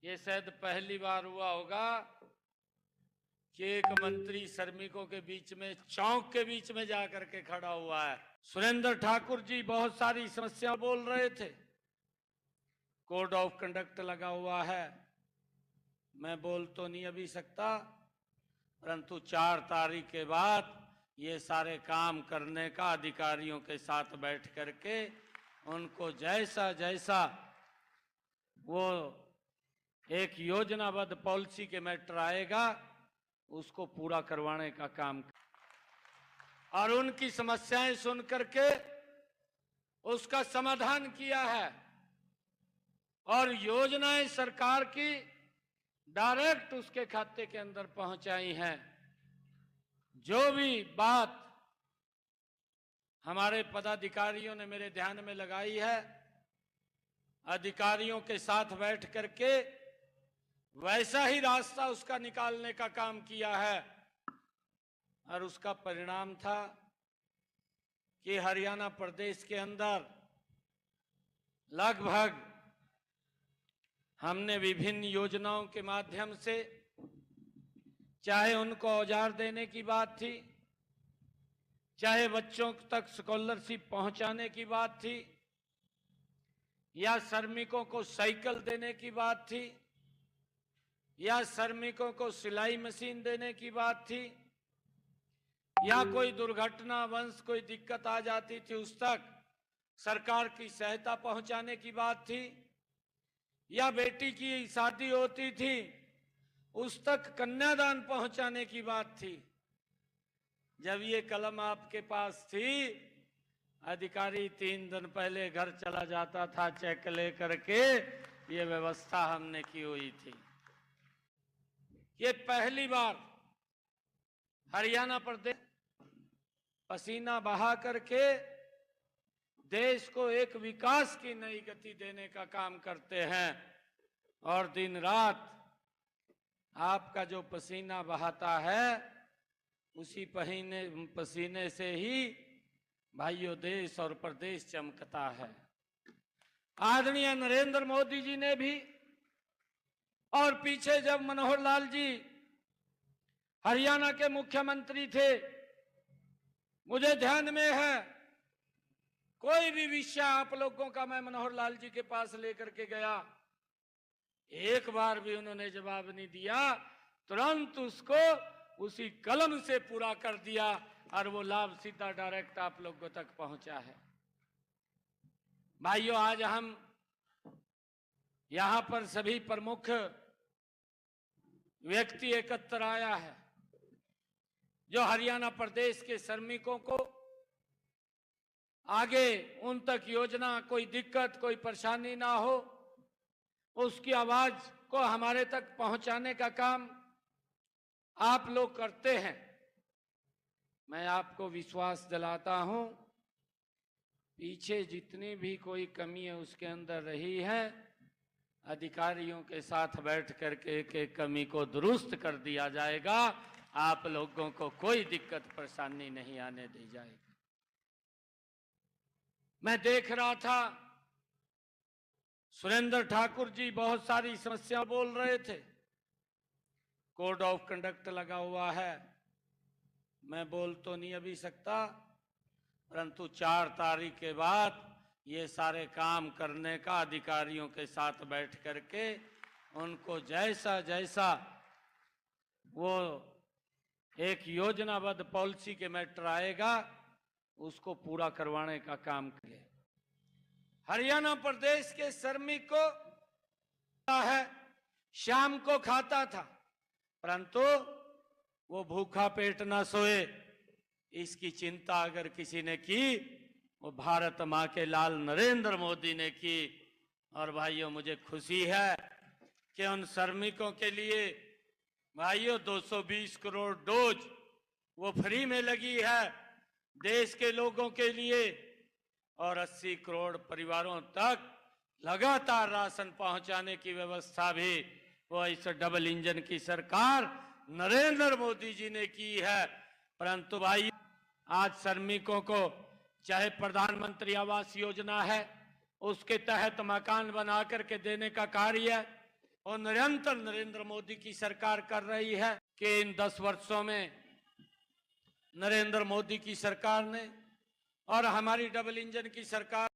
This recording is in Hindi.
ये शायद पहली बार हुआ होगा कि एक मंत्री श्रमिकों के बीच में चौक के बीच में जाकर के खड़ा हुआ है। सुरेंद्र ठाकुर जी बहुत सारी समस्या बोल रहे थे, कोड ऑफ कंडक्ट लगा हुआ है। मैं बोल तो नहीं अभी सकता, परंतु 4 तारीख के बाद ये सारे काम करने का अधिकारियों के साथ बैठ करके उनको जैसा जैसा वो एक योजनाबद्ध पॉलिसी के मैटर आएगा उसको पूरा करवाने का काम और उनकी समस्याएं सुन करके उसका समाधान किया है और योजनाएं सरकार की डायरेक्ट उसके खाते के अंदर पहुंचाई हैं। जो भी बात हमारे पदाधिकारियों ने मेरे ध्यान में लगाई है, अधिकारियों के साथ बैठ करके वैसा ही रास्ता उसका निकालने का काम किया है और उसका परिणाम था कि हरियाणा प्रदेश के अंदर लगभग हमने विभिन्न योजनाओं के माध्यम से, चाहे उनको औजार देने की बात थी, चाहे बच्चों तक स्कॉलरशिप पहुंचाने की बात थी, या श्रमिकों को साइकिल देने की बात थी, या श्रमिकों को सिलाई मशीन देने की बात थी, या कोई दुर्घटना वंश कोई दिक्कत आ जाती थी उस तक सरकार की सहायता पहुंचाने की बात थी, या बेटी की शादी होती थी उस तक कन्यादान पहुंचाने की बात थी। जब ये कलम आपके पास थी, अधिकारी 3 दिन पहले घर चला जाता था चेक लेकर के, ये व्यवस्था हमने की हुई थी। ये पहली बार हरियाणा प्रदेश पसीना बहा करके देश को एक विकास की नई गति देने का काम करते हैं और दिन रात आपका जो पसीना बहाता है उसी पसीने से ही भाइयों देश और प्रदेश चमकता है। आदरणीय नरेंद्र मोदी जी ने भी, और पीछे जब मनोहर लाल जी हरियाणा के मुख्यमंत्री थे, मुझे ध्यान में है कोई भी विषय आप लोगों का मैं मनोहर लाल जी के पास लेकर के गया, एक बार भी उन्होंने जवाब नहीं दिया, तुरंत उसको उसी कलम से पूरा कर दिया और वो लाभ सीधा डायरेक्ट आप लोगों तक पहुंचा है। भाइयों, आज हम यहां पर सभी प्रमुख व्यक्ति एकत्र आया है जो हरियाणा प्रदेश के श्रमिकों को आगे उन तक योजना कोई दिक्कत कोई परेशानी ना हो उसकी आवाज को हमारे तक पहुंचाने का काम आप लोग करते हैं। मैं आपको विश्वास दिलाता हूं, पीछे जितनी भी कोई कमी है उसके अंदर रही है, अधिकारियों के साथ बैठ करके एक कमी को दुरुस्त कर दिया जाएगा। आप लोगों को कोई दिक्कत परेशानी नहीं आने दी जाएगी। मैं देख रहा था सुरेंद्र ठाकुर जी बहुत सारी समस्या बोल रहे थे, कोड ऑफ कंडक्ट लगा हुआ है। मैं बोल तो नहीं अभी सकता, परंतु 4 तारीख के बाद ये सारे काम करने का अधिकारियों के साथ बैठ करके उनको जैसा जैसा वो एक योजनाबद्ध पॉलिसी के मैटर आएगा उसको पूरा करवाने का काम करें। हरियाणा प्रदेश के श्रमिक को है शाम को खाता था, परंतु वो भूखा पेट ना सोए, इसकी चिंता अगर किसी ने की वो भारत मां के लाल नरेंद्र मोदी ने की। और भाइयों, मुझे खुशी है कि उन श्रमिकों के लिए भाइयों 220 करोड़ डोज वो फ्री में लगी है देश के लोगों के लिए, और 80 करोड़ परिवारों तक लगातार राशन पहुंचाने की व्यवस्था भी वो इस डबल इंजन की सरकार नरेंद्र मोदी जी ने की है। परंतु भाई, आज श्रमिकों को चाहे प्रधानमंत्री आवास योजना है उसके तहत मकान बना करके देने का कार्य, और निरंतर नरेंद्र मोदी की सरकार कर रही है कि इन 10 वर्षों में नरेंद्र मोदी की सरकार ने और हमारी डबल इंजन की सरकार